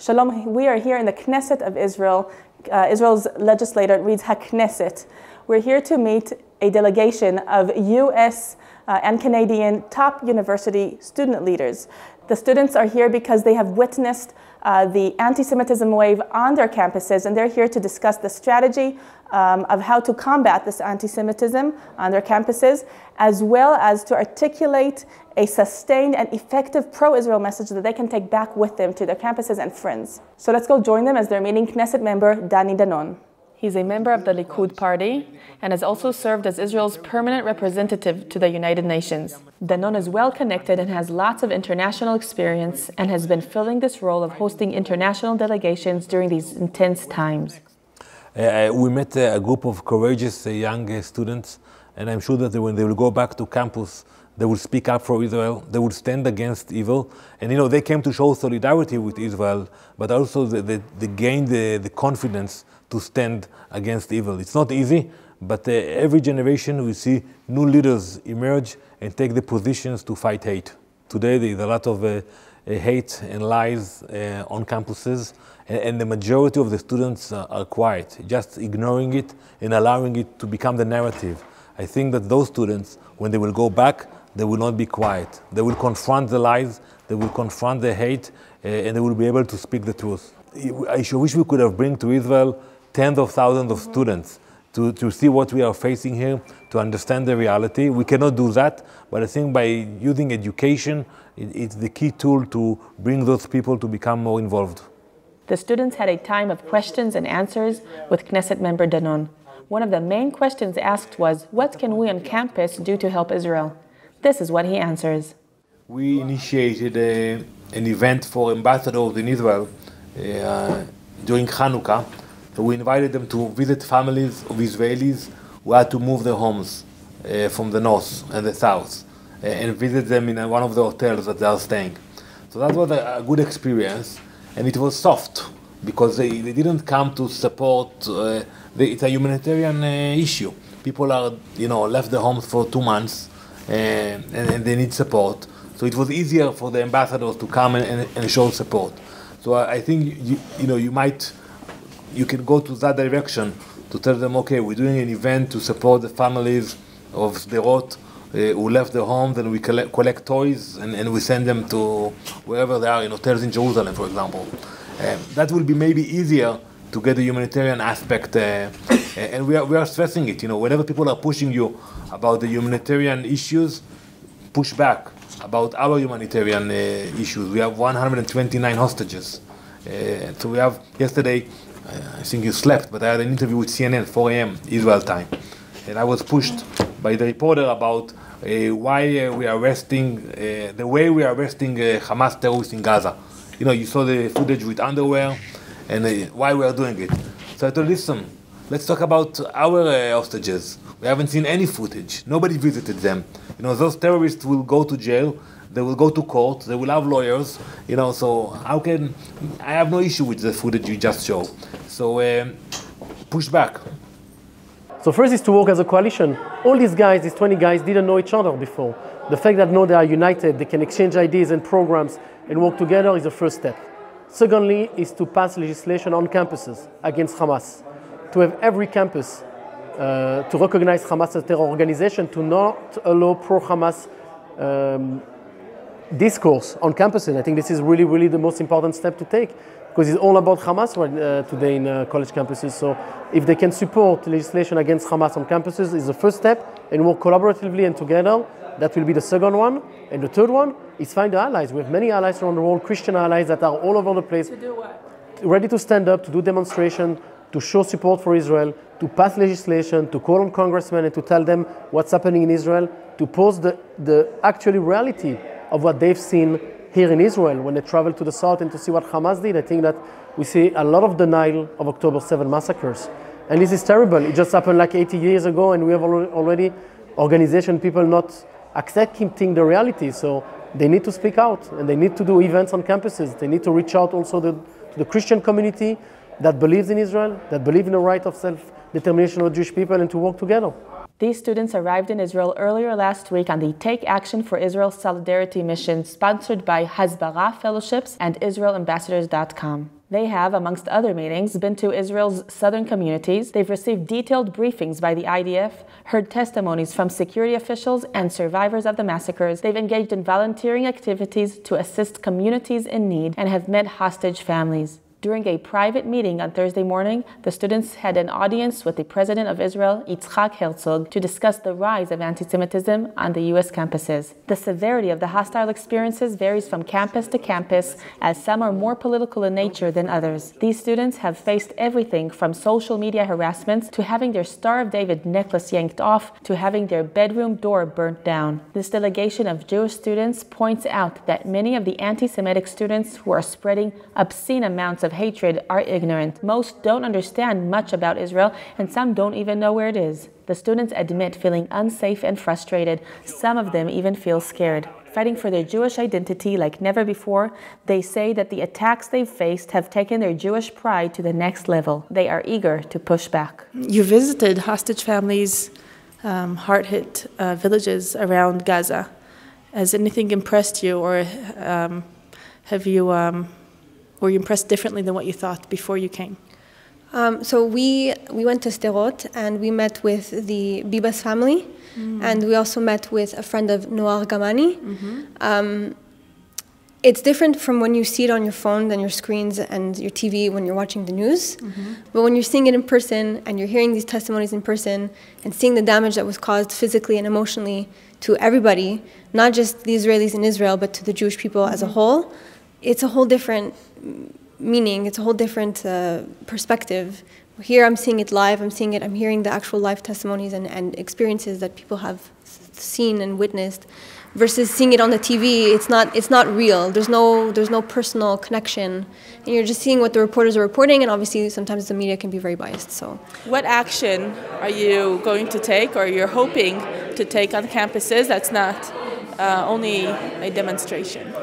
Shalom, we are here in the Knesset of Israel. Israel's legislature reads HaKnesset. We're here to meet a delegation of U.S. And Canadian top university student leaders. The students are here because they have witnessed the anti-Semitism wave on their campuses, and they're here to discuss the strategy of how to combat this anti-Semitism on their campuses, as well as to articulate a sustained and effective pro-Israel message that they can take back with them to their campuses and friends. So let's go join them as they're meeting Knesset member Danon. He's a member of the Likud party and has also served as Israel's permanent representative to the United Nations. Danon is well connected and has lots of international experience and has been filling this role of hosting international delegations during these intense times. We met a group of courageous young students, and I'm sure that when they will go back to campus, they will speak up for Israel, they will stand against evil. And they came to show solidarity with Israel, but also they gained the confidence to stand against evil. It's not easy, but every generation we see new leaders emerge and take the positions to fight hate. Today there's a lot of hate and lies on campuses, and the majority of the students are quiet, just ignoring it and allowing it to become the narrative. I think that those students, when they will go back, they will not be quiet. They will confront the lies, they will confront the hate, and they will be able to speak the truth. I wish we could have bring to Israel tens of thousands of students to see what we are facing here, to understand the reality. We cannot do that, but I think by using education, it's the key tool to bring those people to become more involved. The students had a time of questions and answers with Knesset member Danon. One of the main questions asked was, what can we on campus do to help Israel? This is what he answers. We initiated an event for ambassadors in Israel during Hanukkah. So we invited them to visit families of Israelis who had to move their homes from the north and the south and visit them in one of the hotels that they are staying. So that was a good experience, and it was soft because they didn't come to support. It's a humanitarian issue. People are left their homes for 2 months and they need support. So it was easier for the ambassadors to come and show support. So I think you can go to that direction to tell them, okay, we're doing an event to support the families of Sderot who left their homes, and we collect toys and we send them to wherever they are, in hotels in Jerusalem, for example. That will be maybe easier to get the humanitarian aspect, and we are stressing it. Whenever people are pushing you about the humanitarian issues, push back about our humanitarian issues. We have 129 hostages. So we have, yesterday, I think you slept, but I had an interview with CNN, 4 a.m. Israel time. And I was pushed by the reporter about why we are arresting, the way we are arresting Hamas terrorists in Gaza. You saw the footage with underwear, and why we are doing it. So I told, listen, let's talk about our hostages. We haven't seen any footage. Nobody visited them. Those terrorists will go to jail. They will go to court. They will have lawyers. So I have no issue with the footage you just showed. So push back. So first is to work as a coalition. All these guys, these 20 guys, didn't know each other before. The fact that now they are united, they can exchange ideas and programs and work together is the first step. Secondly is to pass legislation on campuses against Hamas. To have every campus to recognize Hamas as a terror organization, to not allow pro-Hamas discourse on campuses. I think this is really, really the most important step to take, because it's all about Hamas today in college campuses. So if they can support legislation against Hamas on campuses is the first step, and work collaboratively and together, that will be the second one. And the third one is find the allies. We have many allies around the world, Christian allies that are all over the place. To do what? Ready to stand up, to do demonstration, to show support for Israel, to pass legislation, to call on congressmen and to tell them what's happening in Israel, to pose the actual reality of what they've seen here in Israel when they travel to the south and to see what Hamas did. I think that we see a lot of denial of October 7 massacres. And this is terrible. It just happened like 80 years ago, and we have already organization, people not accepting the reality. So they need to speak out, and they need to do events on campuses. They need to reach out also to the Christian community that believes in Israel, that believes in the right of self-determination of Jewish people, and to work together. These students arrived in Israel earlier last week on the Take Action for Israel Solidarity mission sponsored by Hasbara Fellowships and IsraelAmbassadors.com. They have, amongst other meetings, been to Israel's southern communities. They've received detailed briefings by the IDF, heard testimonies from security officials and survivors of the massacres. They've engaged in volunteering activities to assist communities in need and have met hostage families. During a private meeting on Thursday morning, the students had an audience with the President of Israel, Herzog, to discuss the rise of anti-Semitism on the U.S. campuses. The severity of the hostile experiences varies from campus to campus, as some are more political in nature than others. These students have faced everything from social media harassments to having their Star of David necklace yanked off to having their bedroom door burnt down. This delegation of Jewish students points out that many of the anti-Semitic students who are spreading obscene amounts of hatred are ignorant. Most don't understand much about Israel, and some don't even know where it is. The students admit feeling unsafe and frustrated. Some of them even feel scared. Fighting for their Jewish identity like never before, they say that the attacks they've faced have taken their Jewish pride to the next level. They are eager to push back. You visited hostage families, hard-hit villages around Gaza. Has anything impressed you, or were you impressed differently than what you thought before you came? So we went to Sderot and we met with the Bibas family, and we also met with a friend of Noir Gamani. It's different from when you see it on your phone and your screens and your TV when you're watching the news. But when you're seeing it in person and you're hearing these testimonies in person and seeing the damage that was caused physically and emotionally to everybody, not just the Israelis in Israel, but to the Jewish people as a whole, it's a whole different meaning, it's a whole different perspective. Here I'm seeing it live, I'm hearing the actual live testimonies and experiences that people have seen and witnessed, versus seeing it on the TV. It's not real. There's no personal connection, and you're just seeing what the reporters are reporting, and obviously sometimes the media can be very biased. So, what action are you going to take, or you're hoping to take on campuses that's not only a demonstration?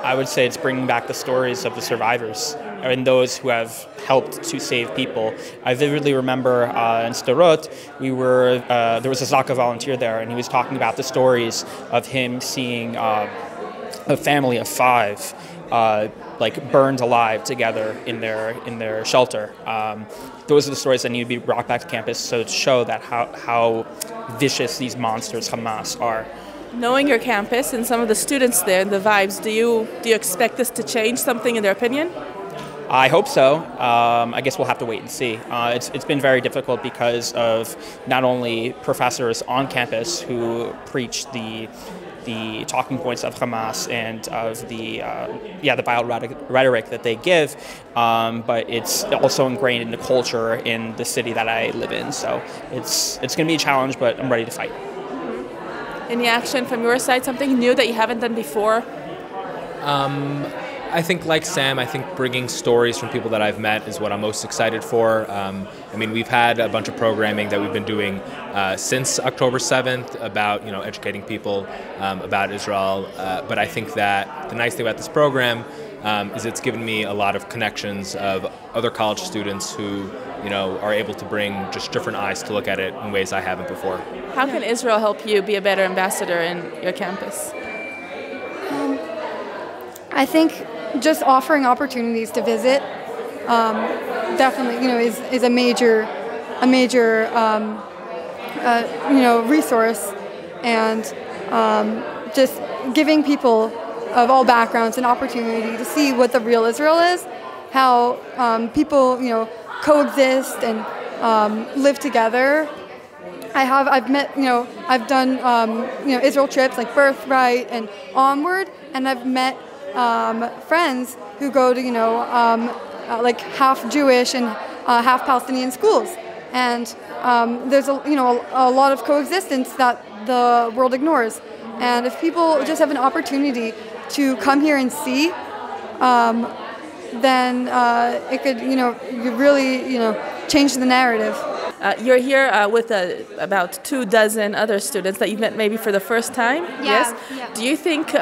I would say it's bringing back the stories of the survivors and those who have helped to save people. I vividly remember in Sderot, there was a Zaka volunteer there, and he was talking about the stories of him seeing a family of 5 burned alive together in their shelter. Those are the stories that need to be brought back to campus, so to show that how vicious these monsters Hamas are. Knowing your campus and some of the students there and the vibes, do you expect this to change something in their opinion? I hope so. I guess we'll have to wait and see. It's been very difficult because of not only professors on campus who preach the talking points of Hamas and of the vile rhetoric that they give, but it's also ingrained in the culture in the city that I live in. So it's going to be a challenge, but I'm ready to fight. Any action from your side, something new that you haven't done before? I think, like Sam, I think bringing stories from people that I've met is what I'm most excited for. I mean, we've had a bunch of programming that we've been doing since October 7th about, educating people about Israel. But I think that the nice thing about this program is it's given me a lot of connections of other college students who, are able to bring just different eyes to look at it in ways I haven't before. How can Israel help you be a better ambassador in your campus? I think just offering opportunities to visit definitely, is a major resource, and just giving people of all backgrounds an opportunity to see what the real Israel is, how people, coexist and live together. I've met, I've done, Israel trips like Birthright and Onward, and I've met friends who go to, like half Jewish and half Palestinian schools, and there's a lot of coexistence that the world ignores. And if people just have an opportunity to come here and see, then it could, really, change the narrative. You're here with about 24 other students that you've met maybe for the first time. Yeah, Yes. yeah. Do you think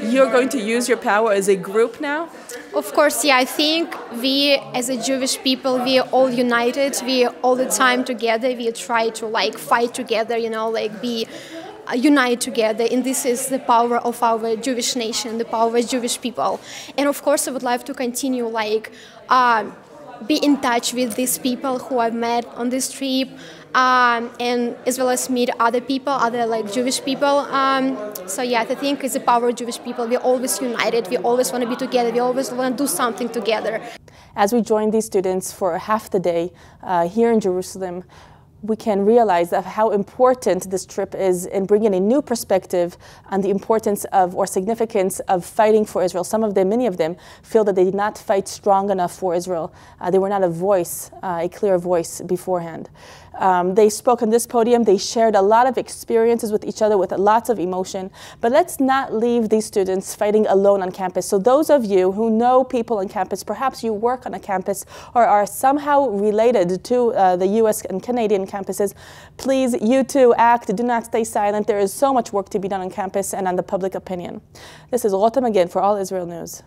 you're going to use your power as a group now? Of course, yeah. I think we, as a Jewish people, we are all united. We are all the time together. We try to like fight together, you know, like be unite together. And this is the power of our Jewish nation, the power of Jewish people. And of course, I would like to continue like be in touch with these people who I've met on this trip, and as well as meet other people, other like Jewish people. So yeah, I think it's the power of Jewish people. We're always united. We always want to be together. We always want to do something together. As we join these students for half the day here in Jerusalem, we can realize of how important this trip is in bringing a new perspective on the importance of or significance of fighting for Israel. Some of them, many of them, feel that they did not fight strong enough for Israel. They were not a voice, a clear voice beforehand. They spoke on this podium. They shared a lot of experiences with each other with lots of emotion. But let's not leave these students fighting alone on campus. So those of you who know people on campus, perhaps you work on a campus or are somehow related to the US and Canadian campuses, please, you too, act. Do not stay silent. There is so much work to be done on campus and on the public opinion. This is Rotem again for All Israel News.